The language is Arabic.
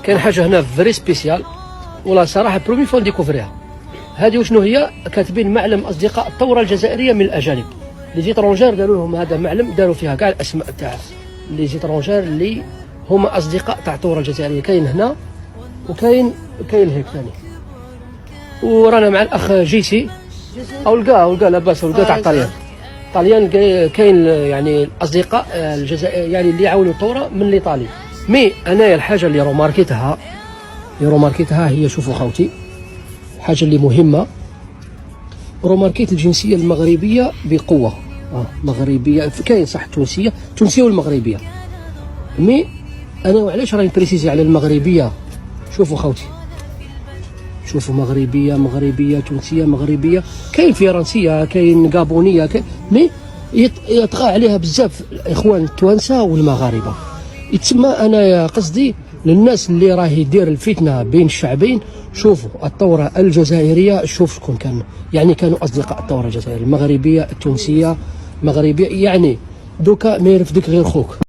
كاين حاجه هنا فري سبيسيال ولا صراحه برومي فون ديكوفريها. هذه وشنو هي؟ كاتبين معلم اصدقاء الثوره الجزائريه من الاجانب. لي زيترونجير داروا لهم هذا معلم، داروا فيها كاع الاسماء تاع لي زيترونجير اللي هما اصدقاء تاع الثوره الجزائريه. كاين هنا وكاين هيك ثاني. ورانا مع الاخ جيسي او لقاه لاباس لقاه تاع طاليان كاين يعني الاصدقاء الجزائر يعني اللي يعاونوا الثوره من الايطالي. مي انايا الحاجه اللي روماركيتها هي، شوفوا خوتي، الحاجه اللي مهمه، روماركيت الجنسيه المغربيه بقوه. مغربيه كاين صح، تونسيه والمغربيه. مي انا وعلاش راني بريسيزي على المغربيه؟ شوفوا خوتي، شوفوا مغربيه تونسيه مغربيه، كاين فرنسيه كاين غابونيه مي يطغى عليها بزاف الاخوان التوانسه والمغاربه. يتسمى انا قصدي للناس اللي راهي يدير الفتنه بين الشعبين. شوفوا الثوره الجزائريه، شوف شكون كان، يعني كانوا اصدقاء الثوره الجزائريه، المغربيه التونسيه مغربيه، يعني دوكا ما يرفدك غير خوك.